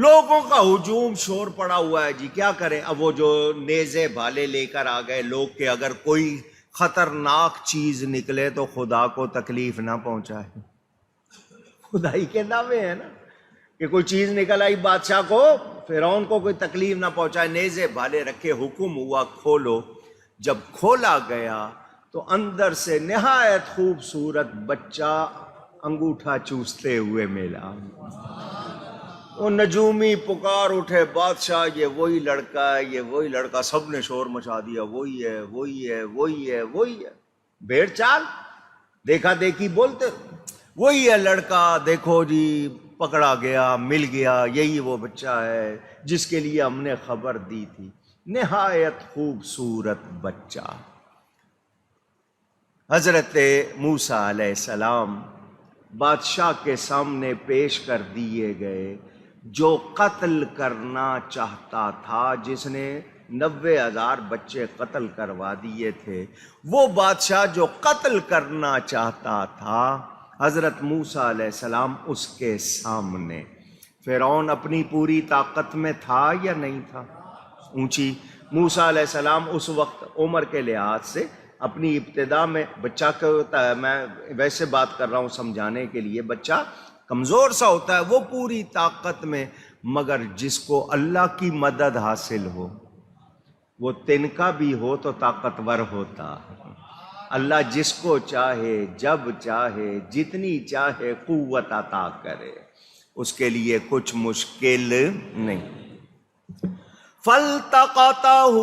لوگوں کا ہجوم شور پڑا ہوا ہے جی، کیا کریں؟ اب وہ جو نیزے بھالے لے کر آ گئے لوگ کہ اگر کوئی خطرناک چیز نکلے تو خدا کو تکلیف نہ پہنچائے. خدائی کے دعوے ہیں نا کہ کوئی چیز نکل آئی بادشاہ کو، فرعون کو کوئی تکلیف نہ پہنچائے. نیزے بھالے رکھے، حکم ہوا کھولو. جب کھولا گیا تو اندر سے نہایت خوبصورت بچہ انگوٹھا چوستے ہوئے ملا. وہ نجومی پکار اٹھے، بادشاہ یہ وہی لڑکا ہے، یہ وہی لڑکا. سب نے شور مچا دیا، وہی ہے وہی ہے وہی ہے وہی ہے. بھیڑ چال دیکھا دیکھی بولتے، وہی ہے لڑکا، دیکھو جی پکڑا گیا، مل گیا، یہی وہ بچہ ہے جس کے لیے ہم نے خبر دی تھی. نہایت خوبصورت بچہ. حضرت موسیٰ علیہ السلام بادشاہ کے سامنے پیش کر دیے گئے. جو قتل کرنا چاہتا تھا، جس نے 90,000 بچے قتل کروا دیے تھے، وہ بادشاہ جو قتل کرنا چاہتا تھا، حضرت موسیٰ علیہ السلام اس کے سامنے. فرعون اپنی پوری طاقت میں تھا یا نہیں تھا؟ اونچی. موسیٰ علیہ السلام اس وقت عمر کے لحاظ سے اپنی ابتدا میں، بچہ کیا ہوتا ہے، میں ویسے بات کر رہا ہوں سمجھانے کے لیے، بچہ کمزور سا ہوتا ہے، وہ پوری طاقت میں. مگر جس کو اللہ کی مدد حاصل ہو، وہ تنکا بھی ہو تو طاقتور ہوتا. اللہ جس کو چاہے، جب چاہے، جتنی چاہے قوت عطا کرے، اس کے لیے کچھ مشکل نہیں. فَالْتَقَطَهُ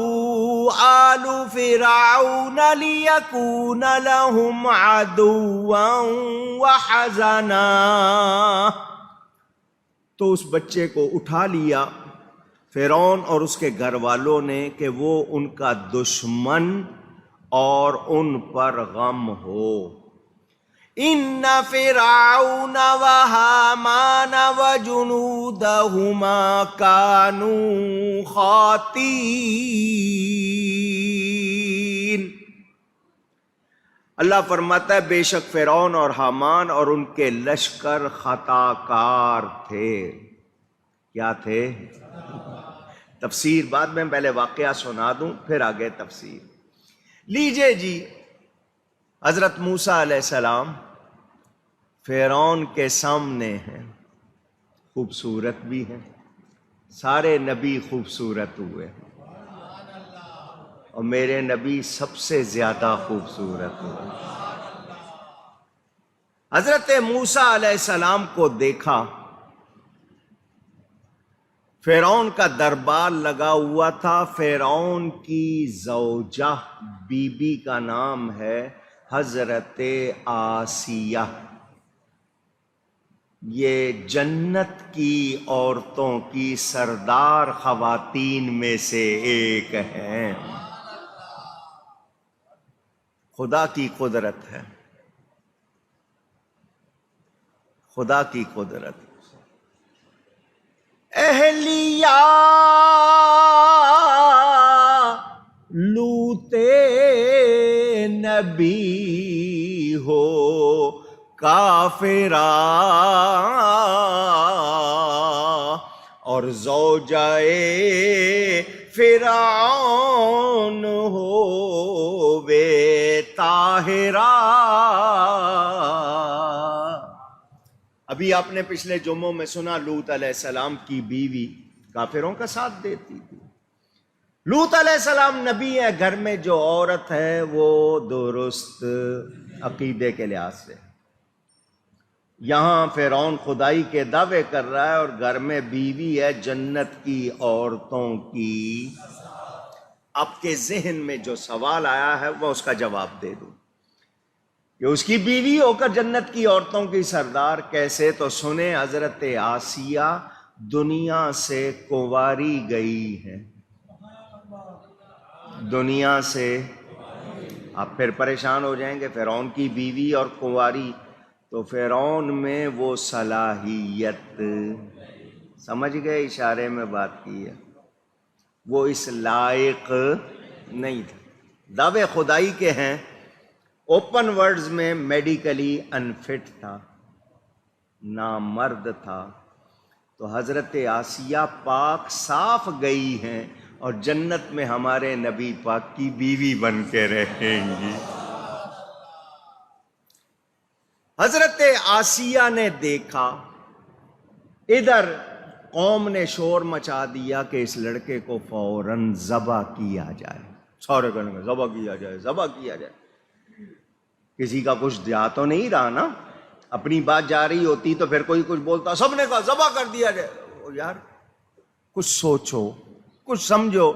آلُ فِرْعَوْنَ لِيَكُونَ لَهُمْ عَدُوًّا وَحَزَنًا. تو اس بچے کو اٹھا لیا فرعون اور اس کے گھر والوں نے کہ وہ ان کا دشمن اور ان پر غم ہو. ان فرعون وہامان وجنودہما کانوا خاطئین. اللہ فرماتا ہے بے شک فرعون اور حامان اور ان کے لشکر خطا کار تھے. کیا تھے؟ تفسیر بعد میں، پہلے واقعہ سنا دوں پھر آگے تفسیر. لیجئے جی، حضرت موسیٰ علیہ السلام فرعون کے سامنے ہیں، خوبصورت بھی ہیں، سارے نبی خوبصورت ہوئے اور میرے نبی سب سے زیادہ خوبصورت ہوئے. حضرت موسیٰ علیہ السلام کو دیکھا، فرعون کا دربار لگا ہوا تھا. فرعون کی زوجہ، بی بی کا نام ہے حضرت آسیہ. یہ جنت کی عورتوں کی سردار خواتین میں سے ایک ہیں. خدا کی قدرت ہے، خدا کی قدرت. اہلیہ لوط نبی ہو کافرہ اور زوجہ فرعون ہو وے طاہرہ. ابھی آپ نے پچھلے جمعوں میں سنا لوط علیہ السلام کی بیوی کافروں کا ساتھ دیتی تھی. لوط علیہ السلام نبی ہے، گھر میں جو عورت ہے وہ درست عقیدے کے لحاظ سے. یہاں فرعون خدائی کے دعوے کر رہا ہے اور گھر میں بیوی ہے جنت کی عورتوں کی. آپ کے ذہن میں جو سوال آیا ہے وہ اس کا جواب دے دوں کہ اس کی بیوی ہو کر جنت کی عورتوں کی سردار کیسے؟ تو سنیں، حضرت آسیہ دنیا سے کنواری گئی ہے. دنیا سے، آپ پھر پریشان ہو جائیں گے، فرعون کی بیوی اور کنواری، تو فرعون میں وہ صلاحیت، سمجھ گئے اشارے میں بات کی ہے، وہ اس لائق نہیں تھا. دعوے خدائی کے ہیں، اوپن ورڈز میں میڈیکلی انفٹ تھا، نامرد تھا. تو حضرت آسیہ پاک صاف گئی ہیں اور جنت میں ہمارے نبی پاک کی بیوی بن کے رہیں گی۔ حضرت آسیہ نے دیکھا ادھر قوم نے شور مچا دیا کہ اس لڑکے کو فوراً ذبح کیا جائے، سارے کہنے میں ذبح کیا جائے، ذبح کیا جائے۔ کسی کا کچھ جا تو نہیں رہا نا، اپنی بات جا رہی ہوتی تو پھر کوئی کچھ بولتا، سب نے کہا ذبح کر دیا جائے۔ یار کچھ سوچو، کچھ سمجھو،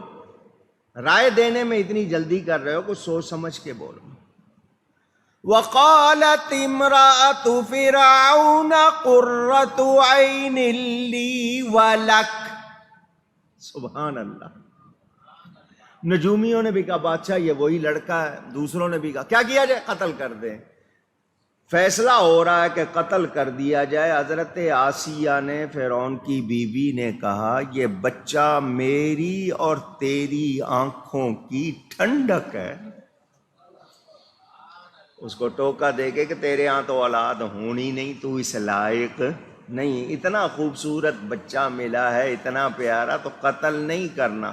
رائے دینے میں اتنی جلدی کر رہے ہو، کچھ سوچ سمجھ کے بولو۔ وقالت امرأة فرعون قرۃ عین لی ولک، سبحان اللہ۔ نجومیوں نے بھی کہا بادشاہ یہ وہی لڑکا ہے، دوسروں نے بھی کہا کیا کیا جائے، قتل کر دیں۔ فیصلہ ہو رہا ہے کہ قتل کر دیا جائے۔ حضرت آسیہ نے، فرعون کی بیوی نے کہا یہ بچہ میری اور تیری آنکھوں کی ٹھنڈک ہے۔ اس کو ٹوکا دے کے کہ تیرے ہاں تو اولاد ہونی نہیں، تو اس لائق نہیں، اتنا خوبصورت بچہ ملا ہے، اتنا پیارا، تو قتل نہیں کرنا۔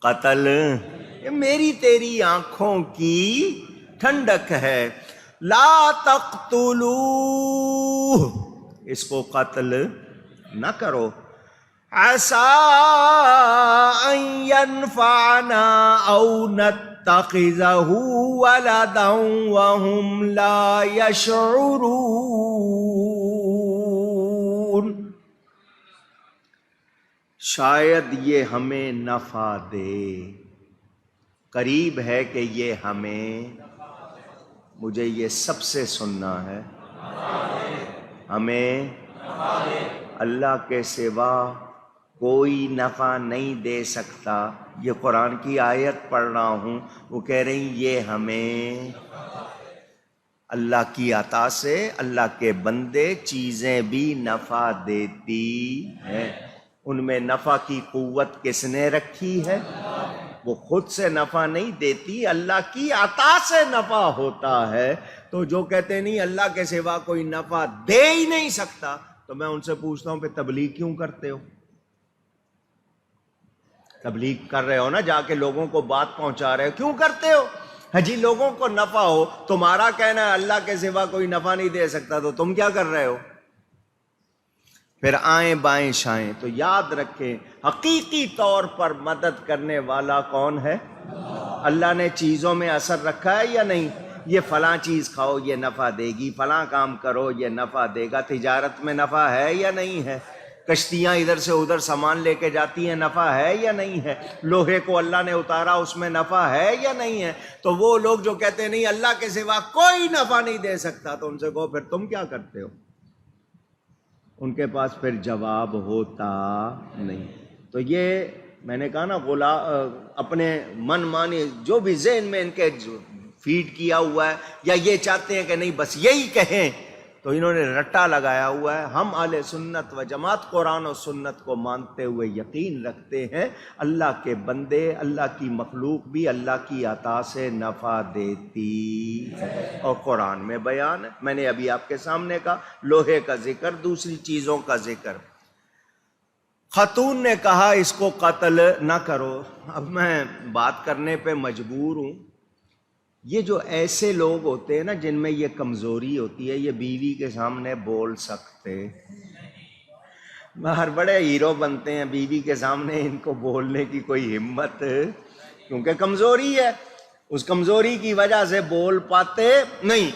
قتل یہ میری تیری آنکھوں کی ٹھنڈک ہے۔ لا تقتلوہ، اس کو قتل نہ کرو۔ عسیٰ ان ینفعنا او نتخذہ ولدا وہم لا یشعرون، شاید یہ ہمیں نفع دے، قریب ہے کہ یہ ہمیں، مجھے یہ سب سے سننا ہے، ہمیں اللہ کے سوا کوئی نفع نہیں دے سکتا۔ یہ قرآن کی آیت پڑھ رہا ہوں، وہ کہہ رہی یہ ہمیں اللہ کی عطا سے، اللہ کے بندے چیزیں بھی نفع دیتی ہیں۔ ان میں نفع کی قوت کس نے رکھی ہے؟ وہ خود سے نفع نہیں دیتی، اللہ کی عطا سے نفع ہوتا ہے۔ تو جو کہتے نہیں اللہ کے سوا کوئی نفع دے ہی نہیں سکتا، تو میں ان سے پوچھتا ہوں پہ تبلیغ کیوں کرتے ہو؟ تبلیغ کر رہے ہو نا، جا کے لوگوں کو بات پہنچا رہے ہو، کیوں کرتے ہو؟ ہاں جی، لوگوں کو نفع ہو، تمہارا کہنا ہے اللہ کے سوا کوئی نفع نہیں دے سکتا، تو تم کیا کر رہے ہو؟ پھر آئیں بائیں شائیں۔ تو یاد رکھیں حقیقی طور پر مدد کرنے والا کون ہے؟ اللہ نے چیزوں میں اثر رکھا ہے یا نہیں؟ یہ فلاں چیز کھاؤ یہ نفع دے گی، فلاں کام کرو یہ نفع دے گا۔ تجارت میں نفع ہے یا نہیں ہے؟ کشتیاں ادھر سے ادھر سامان لے کے جاتی ہیں، نفع ہے یا نہیں ہے؟ لوہے کو اللہ نے اتارا، اس میں نفع ہے یا نہیں ہے؟ تو وہ لوگ جو کہتے ہیں نہیں اللہ کے سوا کوئی نفع نہیں دے سکتا، تو ان سے کہو پھر تم کیا کرتے ہو؟ ان کے پاس پھر جواب ہوتا نہیں۔ تو یہ میں نے کہا نا، اپنے من مانی جو بھی ذہن میں ان کے فیڈ کیا ہوا ہے، یا یہ چاہتے ہیں کہ نہیں بس یہی کہیں، تو انہوں نے رٹا لگایا ہوا ہے۔ ہم اہل سنت و جماعت قرآن و سنت کو مانتے ہوئے یقین رکھتے ہیں اللہ کے بندے، اللہ کی مخلوق بھی اللہ کی عطا سے نفع دیتی ہے، اور قرآن میں بیان ہے۔ میں نے ابھی آپ کے سامنے کہا لوہے کا ذکر، دوسری چیزوں کا ذکر۔ خاتون نے کہا اس کو قتل نہ کرو۔ اب میں بات کرنے پہ مجبور ہوں، یہ جو ایسے لوگ ہوتے ہیں نا جن میں یہ کمزوری ہوتی ہے، یہ بیوی کے سامنے بول سکتے، باہر بڑے ہیرو بنتے ہیں، بیوی کے سامنے ان کو بولنے کی کوئی ہمت، کیونکہ کمزوری ہے، اس کمزوری کی وجہ سے بول پاتے نہیں۔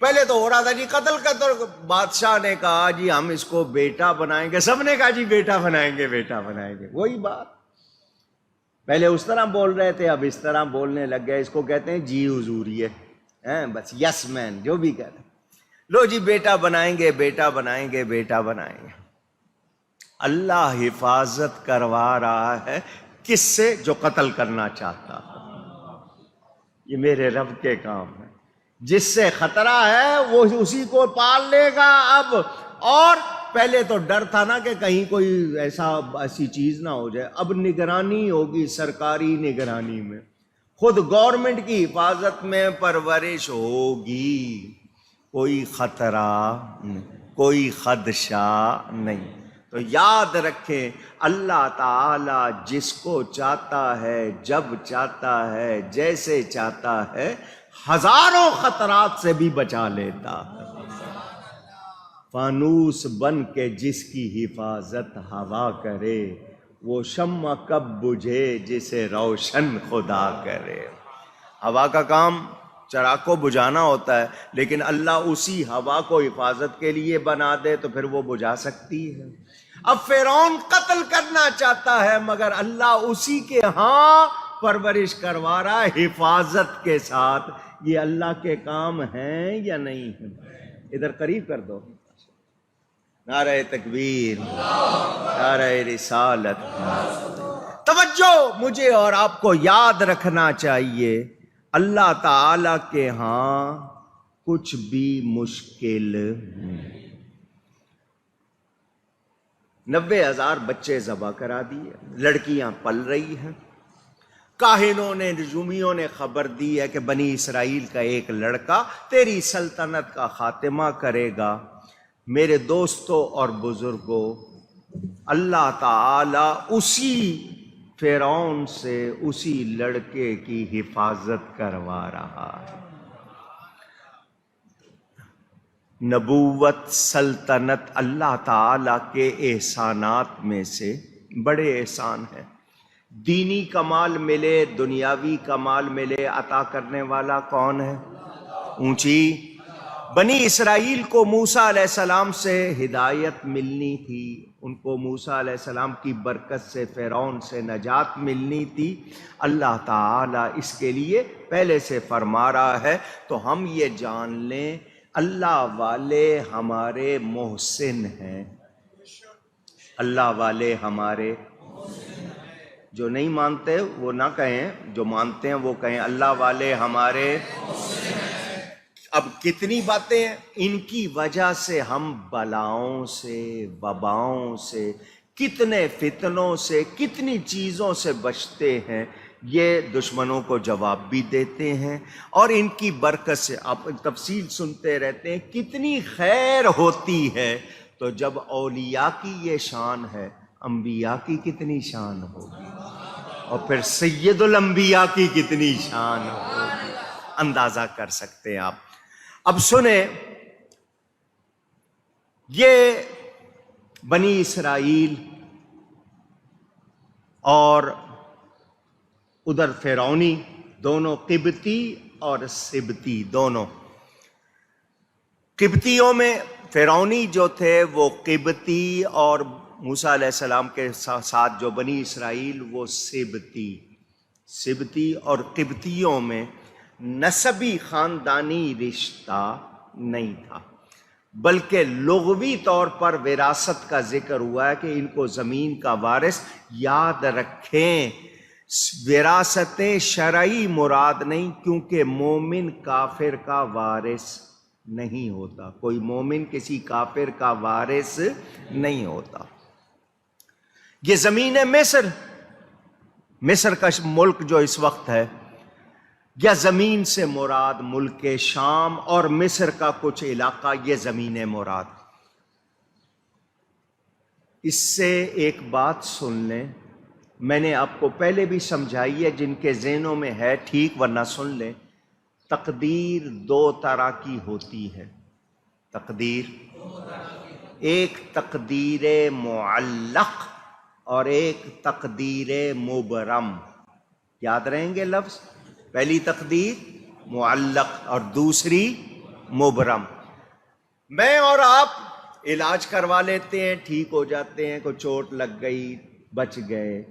پہلے تو ہو رہا تھا جی قتل کا، تو بادشاہ نے کہا جی ہم اس کو بیٹا بنائیں گے، سب نے کہا جی بیٹا بنائیں گے، بیٹا بنائیں گے۔ وہی بات، پہلے اس طرح بول رہے تھے، اب اس طرح بولنے لگ گئے۔ اس کو کہتے ہیں جی حضوریے، بس یس مین، جو بھی کہتے ہیں، لو جی بیٹا بنائیں گے، بیٹا بنائیں گے، بیٹا بنائیں گے۔ اللہ حفاظت کروا رہا ہے کس سے؟ جو قتل کرنا چاہتا ہے۔ یہ میرے رب کے کام ہے، جس سے خطرہ ہے وہ اسی کو پال لے گا اب۔ اور پہلے تو ڈر تھا نا کہ کہیں کوئی ایسی چیز نہ ہو جائے، اب نگرانی ہوگی، سرکاری نگرانی میں، خود گورنمنٹ کی حفاظت میں پرورش ہوگی، کوئی خطرہ نہیں، کوئی خدشہ نہیں۔ تو یاد رکھیں اللہ تعالی جس کو چاہتا ہے، جب چاہتا ہے، جیسے چاہتا ہے، ہزاروں خطرات سے بھی بچا لیتا ہے۔ فانوس بن کے جس کی حفاظت ہوا کرے، وہ شمع کب بجھے جسے روشن خدا کرے۔ ہوا کا کام چراغ کو بجھانا ہوتا ہے، لیکن اللہ اسی ہوا کو حفاظت کے لیے بنا دے تو پھر وہ بجھا سکتی ہے۔ اب فرعون قتل کرنا چاہتا ہے، مگر اللہ اسی کے ہاں پرورش کروا رہا ہے حفاظت کے ساتھ۔ یہ اللہ کے کام ہیں یا نہیں ہیں؟ ادھر قریب کر دو۔ نعرہ تکبیر، نعرہ رسالت۔ توجہ، مجھے اور آپ کو یاد رکھنا چاہیے اللہ تعالی کے ہاں کچھ بھی مشکل نہیں۔ 90,000 بچے ذبح کرا دیے، لڑکیاں پل رہی ہیں۔ کاہنوں نے، نجومیوں نے خبر دی ہے کہ بنی اسرائیل کا ایک لڑکا تیری سلطنت کا خاتمہ کرے گا۔ میرے دوستوں اور بزرگوں، اللہ تعالی اسی فرعون سے اسی لڑکے کی حفاظت کروا رہا ہے۔ نبوت، سلطنت اللہ تعالی کے احسانات میں سے بڑے احسان ہیں۔ دینی کمال ملے، دنیاوی کمال ملے، عطا کرنے والا کون ہے؟ اونچی بنی اسرائیل کو موسیٰ علیہ السلام سے ہدایت ملنی تھی، ان کو موسیٰ علیہ السلام کی برکت سے فرعون سے نجات ملنی تھی۔ اللہ تعالیٰ اس کے لیے پہلے سے فرما رہا ہے، تو ہم یہ جان لیں اللہ والے ہمارے محسن ہیں۔ اللہ والے ہمارے، جو نہیں مانتے وہ نہ کہیں، جو مانتے ہیں وہ کہیں اللہ والے ہمارے۔ اب کتنی باتیں ہیں، ان کی وجہ سے ہم بلاؤں سے، وباؤں سے، کتنے فتنوں سے، کتنی چیزوں سے بچتے ہیں۔ یہ دشمنوں کو جواب بھی دیتے ہیں، اور ان کی برکت سے آپ تفصیل سنتے رہتے ہیں کتنی خیر ہوتی ہے۔ تو جب اولیاء کی یہ شان ہے، انبیاء کی کتنی شان ہوگی، اور پھر سید الانبیاء کی کتنی شان ہوگی، اندازہ کر سکتے ہیں آپ۔ اب سنیں، یہ بنی اسرائیل اور ادھر فرعونی، دونوں قبطی اور سبتی، دونوں قبطیوں میں فرعونی جو تھے وہ قبطی، اور موسیٰ علیہ السلام کے ساتھ جو بنی اسرائیل وہ سبتی اور قبطیوں میں نسبی خاندانی رشتہ نہیں تھا، بلکہ لغوی طور پر وراثت کا ذکر ہوا ہے کہ ان کو زمین کا وارث۔ یاد رکھیں وراثت شرعی مراد نہیں، کیونکہ مومن کافر کا وارث نہیں ہوتا، کوئی مومن کسی کافر کا وارث نہیں ہوتا۔ یہ زمین مصر کا ملک جو اس وقت ہے، یا زمین سے مراد ملک شام اور مصر کا کچھ علاقہ، یہ زمین مراد۔ اس سے ایک بات سن لیں، میں نے آپ کو پہلے بھی سمجھائی ہے، جن کے ذہنوں میں ہے ٹھیک، ورنہ سن لیں۔ تقدیر دو طرح کی ہوتی ہے، تقدیر ایک تقدیر معلق اور ایک تقدیر مبرم۔ یاد رہیں گے لفظ، پہلی تقدیر معلق اور دوسری مبرم۔ میں اور آپ علاج کروا لیتے ہیں، ٹھیک ہو جاتے ہیں، کوئی چوٹ لگ گئی بچ گئے،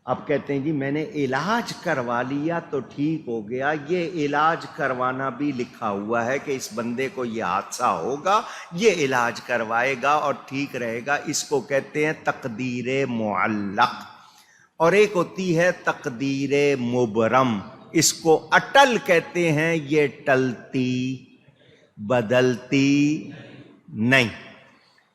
اب کہتے ہیں جی میں نے علاج کروا لیا تو ٹھیک ہو گیا۔ یہ علاج کروانا بھی لکھا ہوا ہے کہ اس بندے کو یہ حادثہ ہوگا، یہ علاج کروائے گا اور ٹھیک رہے گا۔ اس کو کہتے ہیں تقدیر معلق، اور ایک ہوتی ہے تقدیر مبرم، اس کو اٹل کہتے ہیں۔ یہ ٹلتی بدلتی نہیں،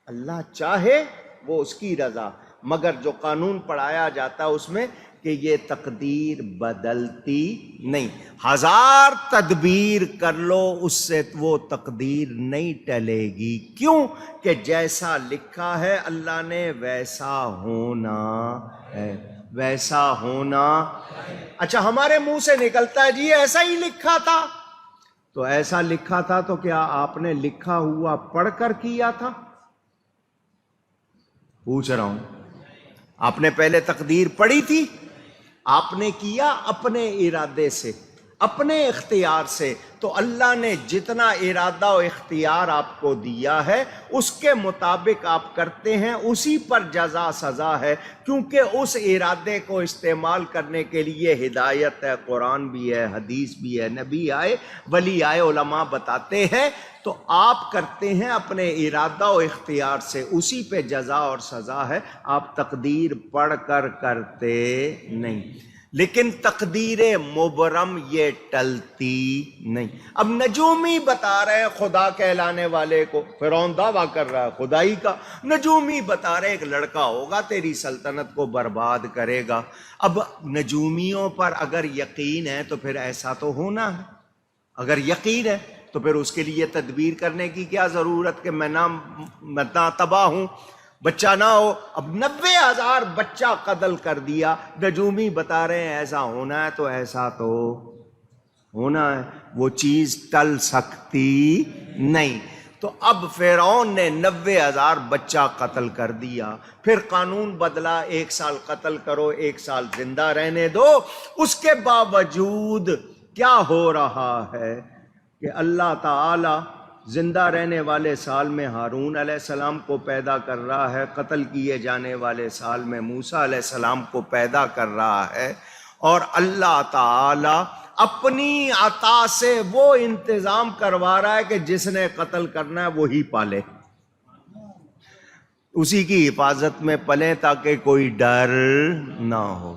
اللہ چاہے وہ اس کی رضا، مگر جو قانون پڑھایا جاتا ہے اس میں کہ یہ تقدیر بدلتی نہیں، ہزار تدبیر کر لو اس سے وہ تقدیر نہیں ٹلے گی۔ کیوں کہ جیسا لکھا ہے اللہ نے ویسا ہونا ہے، ویسا ہونا۔ اچھا ہمارے منہ سے نکلتا ہے جی ایسا ہی لکھا تھا، تو ایسا لکھا تھا تو کیا آپ نے لکھا ہوا پڑھ کر کیا تھا؟ پوچھ رہا ہوں، آپ نے پہلے تقدیر پڑھی تھی؟ آپ نے کیا اپنے ارادے سے، اپنے اختیار سے، تو اللہ نے جتنا ارادہ و اختیار آپ کو دیا ہے اس کے مطابق آپ کرتے ہیں، اسی پر جزا سزا ہے، کیونکہ اس ارادے کو استعمال کرنے کے لیے ہدایت ہے، قرآن بھی ہے، حدیث بھی ہے، نبی آئے، ولی آئے، علماء بتاتے ہیں، تو آپ کرتے ہیں اپنے ارادہ و اختیار سے، اسی پہ جزا اور سزا ہے، آپ تقدیر پڑھ کر کرتے نہیں۔ لیکن تقدیر مبرم یہ ٹلتی نہیں۔ اب نجومی بتا رہے ہیں خدا کہلانے والے کو، فرعون دعویٰ کر رہا ہے خدائی کا، نجومی بتا رہے ایک لڑکا ہوگا تیری سلطنت کو برباد کرے گا۔ اب نجومیوں پر اگر یقین ہے تو پھر ایسا تو ہونا ہے، اگر یقین ہے تو پھر اس کے لیے تدبیر کرنے کی کیا ضرورت کہ میں نہ تباہ ہوں، بچہ نہ ہو۔ اب 90,000 بچہ قتل کر دیا، نجومی بتا رہے ہیں ایسا ہونا ہے، تو ایسا تو ہونا ہے، وہ چیز ٹل سکتی نہیں۔ تو اب فرعون نے 90,000 بچہ قتل کر دیا، پھر قانون بدلا، 1 سال قتل کرو، 1 سال زندہ رہنے دو۔ اس کے باوجود کیا ہو رہا ہے کہ اللہ تعالی زندہ رہنے والے سال میں ہارون علیہ السلام کو پیدا کر رہا ہے، قتل کیے جانے والے سال میں موسیٰ علیہ السلام کو پیدا کر رہا ہے، اور اللہ تعالی اپنی عطا سے وہ انتظام کروا رہا ہے کہ جس نے قتل کرنا ہے وہی پالے، اسی کی حفاظت میں پلیں تاکہ کوئی ڈر نہ ہو۔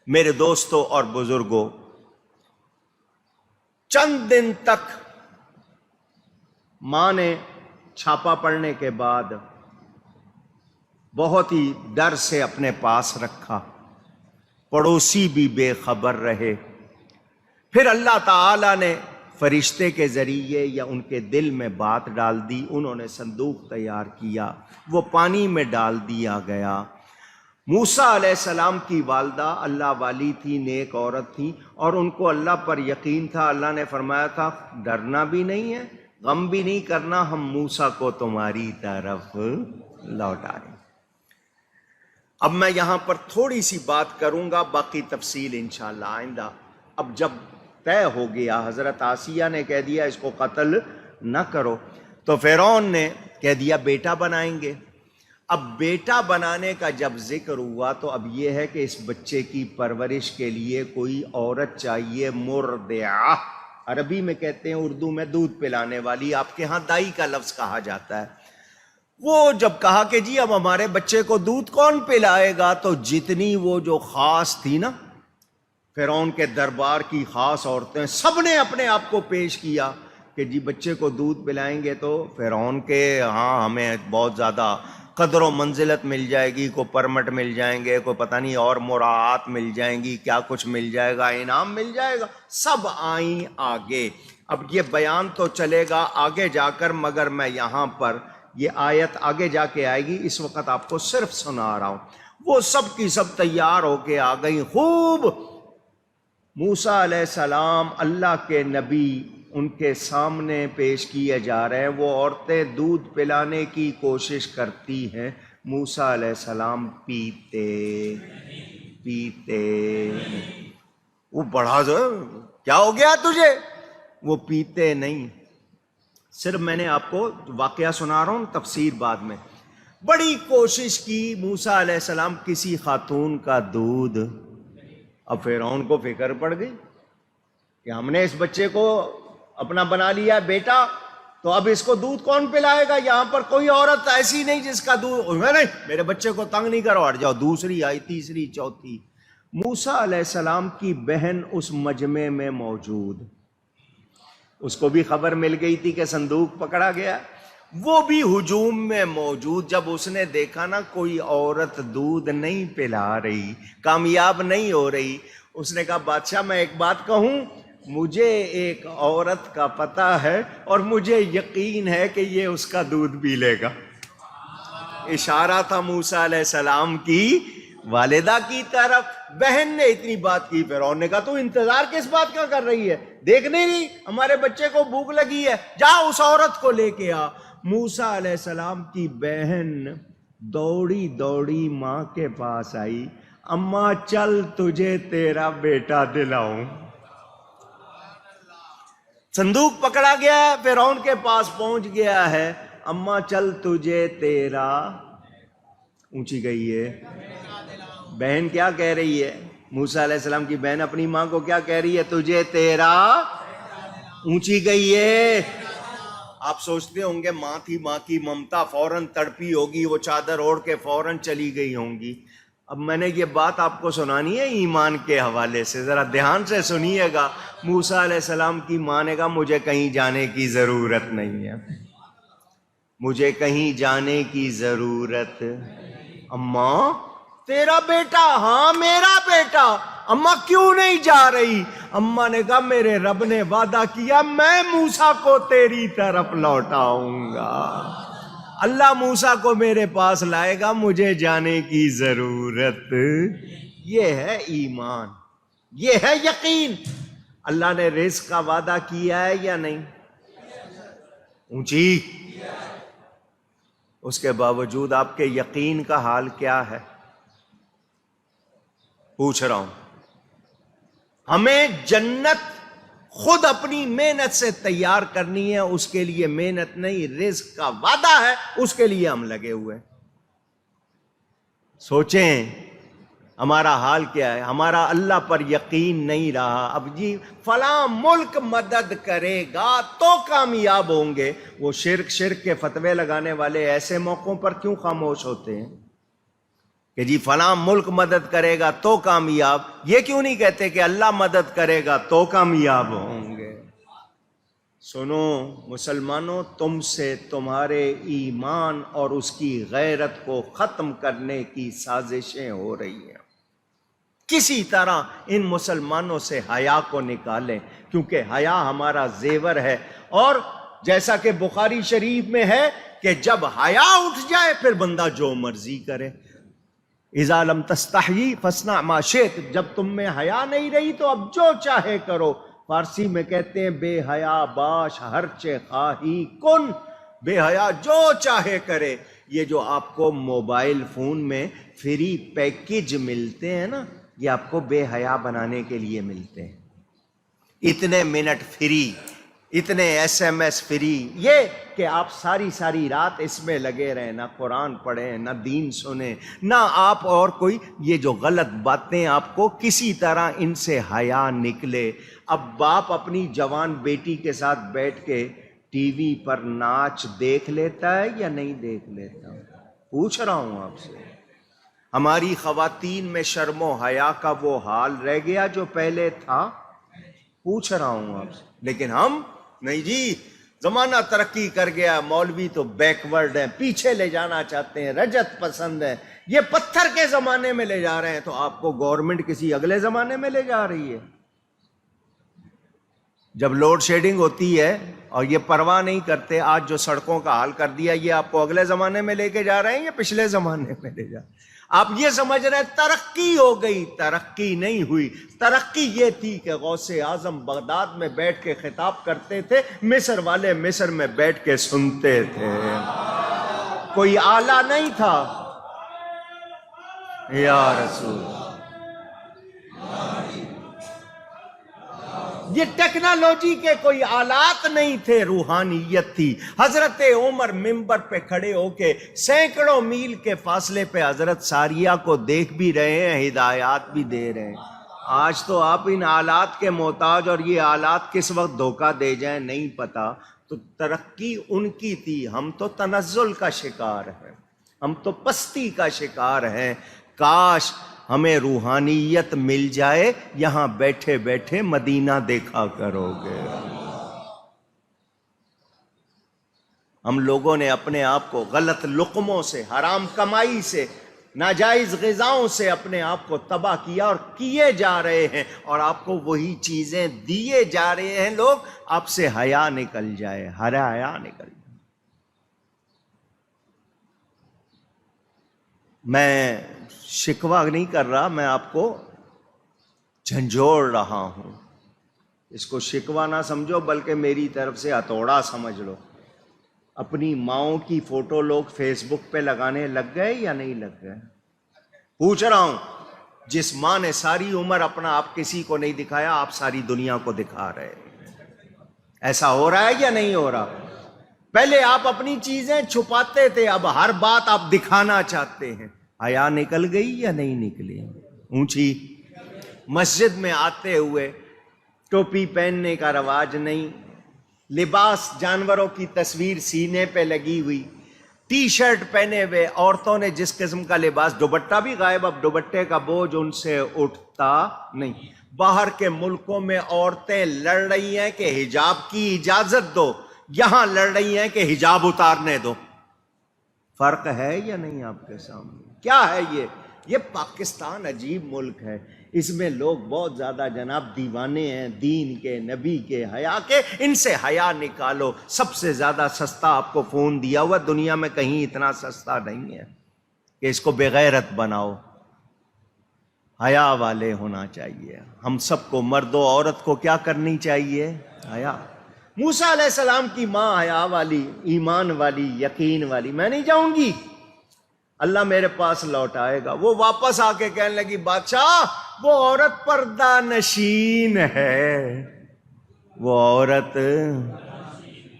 میرے دوستوں اور بزرگوں، چند دن تک ماں نے چھاپا پڑنے کے بعد بہت ہی ڈر سے اپنے پاس رکھا، پڑوسی بھی بے خبر رہے۔ پھر اللہ تعالی نے فرشتے کے ذریعے یا ان کے دل میں بات ڈال دی، انہوں نے صندوق تیار کیا، وہ پانی میں ڈال دیا گیا۔ موسیٰ علیہ السلام کی والدہ اللہ والی تھی، نیک عورت تھی، اور ان کو اللہ پر یقین تھا۔ اللہ نے فرمایا تھا ڈرنا بھی نہیں ہے، غم بھی نہیں کرنا، ہم موسیٰ کو تمہاری طرف لوٹائیں۔ اب میں یہاں پر تھوڑی سی بات کروں گا، باقی تفصیل انشاءاللہ آئندہ۔ اب جب طے ہو گیا، حضرت آسیہ نے کہہ دیا اس کو قتل نہ کرو، تو فرعون نے کہہ دیا بیٹا بنائیں گے۔ اب بیٹا بنانے کا جب ذکر ہوا تو اب یہ ہے کہ اس بچے کی پرورش کے لیے کوئی عورت چاہیے، مرضعہ عربی میں کہتے ہیں، اردو میں دودھ پلانے والی، آپ کے ہاں دائی کا لفظ کہا جاتا ہے۔ وہ جب کہا کہ جی اب ہمارے بچے کو دودھ کون پلائے گا، تو جتنی وہ جو خاص تھی نا فرعون کے دربار کی خاص عورتیں، سب نے اپنے آپ کو پیش کیا کہ جی بچے کو دودھ پلائیں گے تو فرعون کے ہاں ہمیں بہت زیادہ قدر و منزلت مل جائے گی، کوئی پرمٹ مل جائیں گے، کوئی پتہ نہیں اور مراعات مل جائیں گی، کیا کچھ مل جائے گا، انعام مل جائے گا، سب آئیں آگے۔ اب یہ بیان تو چلے گا آگے جا کر، مگر میں یہاں پر یہ آیت آگے جا کے آئے گی، اس وقت آپ کو صرف سنا رہا ہوں۔ وہ سب کی سب تیار ہو کے آ گئی، خوب موسیٰ علیہ السلام اللہ کے نبی ان کے سامنے پیش کیے جا رہے ہیں، وہ عورتیں دودھ پلانے کی کوشش کرتی ہیں، موسیٰ علیہ السلام پیتے وہ بڑھا دو کیا ہو گیا تجھے، وہ پیتے نہیں۔ صرف میں نے آپ کو واقعہ سنا رہا ہوں، تفسیر بعد میں۔ بڑی کوشش کی موسیٰ علیہ السلام کسی خاتون کا دودھ، اب فرعون کو فکر پڑ گئی کہ ہم نے اس بچے کو اپنا بنا لیا بیٹا، تو اب اس کو دودھ کون پلائے گا، یہاں پر کوئی عورت ایسی نہیں جس کا دودھ، نہیں میرے بچے کو تنگ نہیں کرو، ہٹ جاؤ۔ دوسری آئی، تیسری، چوتھی۔ موسیٰ علیہ السلام کی بہن اس مجمع میں موجود، اس کو بھی خبر مل گئی تھی کہ صندوق پکڑا گیا، وہ بھی ہجوم میں موجود. جب اس نے دیکھا نا کوئی عورت دودھ نہیں پلا رہی, کامیاب نہیں ہو رہی, اس نے کہا بادشاہ میں ایک بات کہوں, مجھے ایک عورت کا پتہ ہے اور مجھے یقین ہے کہ یہ اس کا دودھ پی لے گا. اشارہ تھا موسیٰ علیہ السلام کی والدہ کی طرف. بہن نے اتنی بات کی, فرعون نے کہا تو انتظار کس بات کا کر رہی ہے, دیکھ نہیں رہی ہمارے بچے کو بھوک لگی ہے, جا اس عورت کو لے کے آ. موسیٰ علیہ السلام کی بہن دوڑی دوڑی ماں کے پاس آئی, اماں چل تجھے تیرا بیٹا دلاؤں. صندوق پکڑا گیا ہے, فرعون کے پاس پہنچ گیا ہے, اماں چل تجھے تیرا, اونچی گئی ہے. بہن کیا کہہ رہی ہے, موسیٰ علیہ السلام کی بہن اپنی ماں کو کیا کہہ رہی ہے, تجھے تیرا, اونچی گئی ہے. آپ سوچتے ہوں گے ماں تھی, ماں کی ممتا, فوراً تڑپی ہوگی, وہ چادر اوڑھ کے فوراً چلی گئی ہوں گی. اب میں نے یہ بات آپ کو سنانی ہے ایمان کے حوالے سے, ذرا دھیان سے سنیے گا. موسیٰ علیہ السلام کی ماں نے کہا مجھے کہیں جانے کی ضرورت نہیں ہے, مجھے کہیں جانے کی ضرورت. اماں تیرا بیٹا, ہاں میرا بیٹا. اماں کیوں نہیں جا رہی؟ اماں نے کہا میرے رب نے وعدہ کیا میں موسیٰ کو تیری طرف لوٹاؤں گا, اللہ موسیٰ کو میرے پاس لائے گا, مجھے جانے کی ضرورت. یہ ہے ایمان, یہ ہے یقین. اللہ نے رزق کا وعدہ کیا ہے یا نہیں؟ اونچی. اس کے باوجود آپ کے یقین کا حال کیا ہے؟ پوچھ رہا ہوں. ہمیں جنت خود اپنی محنت سے تیار کرنی ہے, اس کے لیے محنت نہیں, رزق کا وعدہ ہے, اس کے لیے ہم لگے ہوئے. سوچیں ہمارا حال کیا ہے. ہمارا اللہ پر یقین نہیں رہا. اب جی فلاں ملک مدد کرے گا تو کامیاب ہوں گے. وہ شرک کے فتوے لگانے والے ایسے موقعوں پر کیوں خاموش ہوتے ہیں کہ جی فلاں ملک مدد کرے گا تو کامیاب؟ یہ کیوں نہیں کہتے کہ اللہ مدد کرے گا تو کامیاب ہوں گے؟ سنو مسلمانوں, تم سے تمہارے ایمان اور اس کی غیرت کو ختم کرنے کی سازشیں ہو رہی ہیں. کسی طرح ان مسلمانوں سے حیا کو نکالیں, کیونکہ حیا ہمارا زیور ہے. اور جیسا کہ بخاری شریف میں ہے کہ جب حیا اٹھ جائے پھر بندہ جو مرضی کرے. اذا لم تستحی فاصنع ما شئت, جب تم میں حیا نہیں رہی تو اب جو چاہے کرو. فارسی میں کہتے ہیں بے حیا باش ہر چے خواہی کن, بے حیا جو چاہے کرے. یہ جو آپ کو موبائل فون میں فری پیکج ملتے ہیں نا, یہ آپ کو بے حیا بنانے کے لیے ملتے ہیں. اتنے منٹ فری, اتنے ایس ایم ایس فری, یہ کہ آپ ساری رات اس میں لگے رہیں, نہ قرآن پڑھیں, نہ دین سنیں, نہ آپ اور کوئی یہ جو غلط باتیں آپ کو کسی طرح ان سے حیا نکلے. اب باپ اپنی جوان بیٹی کے ساتھ بیٹھ کے ٹی وی پر ناچ دیکھ لیتا ہے یا نہیں دیکھ لیتا؟ پوچھ رہا ہوں آپ سے. ہماری خواتین میں شرم و حیا کا وہ حال رہ گیا جو پہلے تھا؟ پوچھ رہا ہوں آپ سے. لیکن ہم نہیں جی, زمانہ ترقی کر گیا, مولوی تو بیکورڈ ہیں, پیچھے لے جانا چاہتے ہیں, رجت پسند ہے, یہ پتھر کے زمانے میں لے جا رہے ہیں, تو آپ کو گورنمنٹ کسی اگلے زمانے میں لے جا رہی ہے. جب لوڈ شیڈنگ ہوتی ہے اور یہ پرواہ نہیں کرتے, آج جو سڑکوں کا حال کر دیا, یہ آپ کو اگلے زمانے میں لے کے جا رہے ہیں یا پچھلے زمانے میں لے جا رہے ہیں؟ آپ یہ سمجھ رہے ہیں ترقی ہو گئی, ترقی نہیں ہوئی. ترقی یہ تھی کہ غوث اعظم بغداد میں بیٹھ کے خطاب کرتے تھے, مصر والے مصر میں بیٹھ کے سنتے تھے, کوئی آلہ نہیں تھا. یا رسول, یہ ٹیکنالوجی کے کوئی آلات نہیں تھے, روحانیت تھی. حضرت عمر منبر پہ کھڑے ہو کے سینکڑوں میل کے فاصلے پہ حضرت ساریہ کو دیکھ بھی رہے ہیں, ہدایات بھی دے رہے ہیں. آج تو آپ ان آلات کے محتاج, اور یہ آلات کس وقت دھوکہ دے جائیں نہیں پتا. تو ترقی ان کی تھی, ہم تو تنزل کا شکار ہیں, ہم تو پستی کا شکار ہیں. کاش ہمیں روحانیت مل جائے, یہاں بیٹھے بیٹھے مدینہ دیکھا کرو گے. ہم لوگوں نے اپنے آپ کو غلط لقموں سے، حرام کمائی سے، ناجائز غذاؤں سے اپنے آپ کو تباہ کیا اور کیے جا رہے ہیں، اور آپ کو وہی چیزیں دیے جا رہے ہیں لوگ. آپ سے حیا نکل جائے، حیا نکل جائے. میں شکوہ نہیں کر رہا، میں آپ کو جھنجھوڑ رہا ہوں. اس کو شکوہ نہ سمجھو بلکہ میری طرف سے ہتھوڑا سمجھ لو. اپنی ماؤں کی فوٹو لوگ فیس بک پہ لگانے لگ گئے یا نہیں لگ گئے؟ پوچھ رہا ہوں. جس ماں نے ساری عمر اپنا آپ کسی کو نہیں دکھایا، آپ ساری دنیا کو دکھا رہے ہیں. ایسا ہو رہا ہے یا نہیں ہو رہا؟ پہلے آپ اپنی چیزیں چھپاتے تھے، اب ہر بات آپ دکھانا چاہتے ہیں. حیا نکل گئی یا نہیں نکلی؟ اونچی. مسجد میں آتے ہوئے ٹوپی پہننے کا رواج نہیں، لباس جانوروں کی تصویر سینے پہ لگی ہوئی، ٹی شرٹ پہنے ہوئے. عورتوں نے جس قسم کا لباس، دوپٹہ بھی غائب، اب دوپٹے کا بوجھ ان سے اٹھتا نہیں. باہر کے ملکوں میں عورتیں لڑ رہی ہیں کہ حجاب کی اجازت دو، یہاں لڑ رہی ہیں کہ حجاب اتارنے دو. فرق ہے یا نہیں آپ کے سامنے؟ کیا ہے یہ پاکستان عجیب ملک ہے. اس میں لوگ بہت زیادہ جناب دیوانے ہیں دین کے، نبی کے، حیا کے. ان سے حیا نکالو. سب سے زیادہ سستا آپ کو فون دیا ہوا، دنیا میں کہیں اتنا سستا نہیں ہے کہ اس کو بغیرت بناؤ. حیا والے ہونا چاہیے. ہم سب کو، مرد و عورت کو کیا کرنی چاہیے؟ حیا. موسیٰ علیہ السلام کی ماں حیا والی، ایمان والی، یقین والی. میں نہیں جاؤں گی، اللہ میرے پاس لوٹ آئے گا. وہ واپس آ کے کہنے لگی بادشاہ وہ عورت پردہ نشین ہے، وہ عورت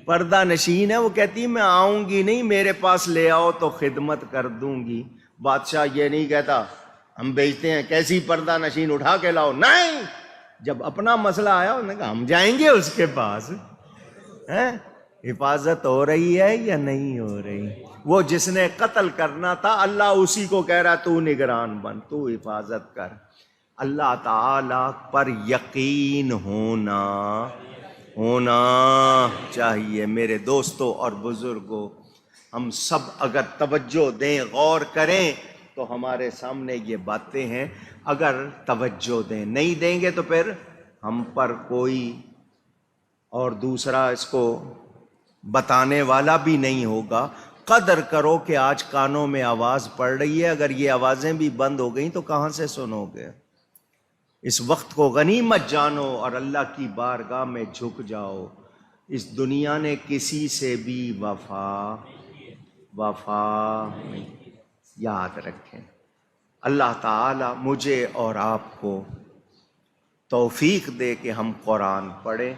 پردہ نشین ہے. وہ کہتی میں آؤں گی نہیں، میرے پاس لے آؤ تو خدمت کر دوں گی. بادشاہ یہ نہیں کہتا ہم بیچتے ہیں، کیسی پردہ نشین، اٹھا کے لاؤ. نہیں، جب اپنا مسئلہ آیا انہوں نے کہا ہم جائیں گے اس کے پاس. حفاظت ہو رہی ہے یا نہیں ہو رہی؟ وہ جس نے قتل کرنا تھا، اللہ اسی کو کہہ رہا تو نگران بن، تو حفاظت کر. اللہ تعالی پر یقین ہونا چاہیے. میرے دوستوں اور بزرگوں، ہم سب اگر توجہ دیں، غور کریں تو ہمارے سامنے یہ باتیں ہیں. اگر توجہ دیں، نہیں دیں گے تو پھر ہم پر کوئی اور دوسرا اس کو بتانے والا بھی نہیں ہوگا. قدر کرو کہ آج کانوں میں آواز پڑ رہی ہے، اگر یہ آوازیں بھی بند ہو گئیں تو کہاں سے سنو گے؟ اس وقت کو غنیمت جانو اور اللہ کی بارگاہ میں جھک جاؤ. اس دنیا نے کسی سے بھی وفا نہیں. یاد رکھیں. اللہ تعالی مجھے اور آپ کو توفیق دے کہ ہم قرآن پڑھیں،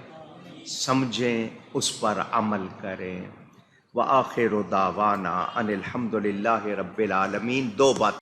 سمجھیں، اس پر عمل کریں. وآخر دعوانا ان الحمد للہ رب العالمین. دو بات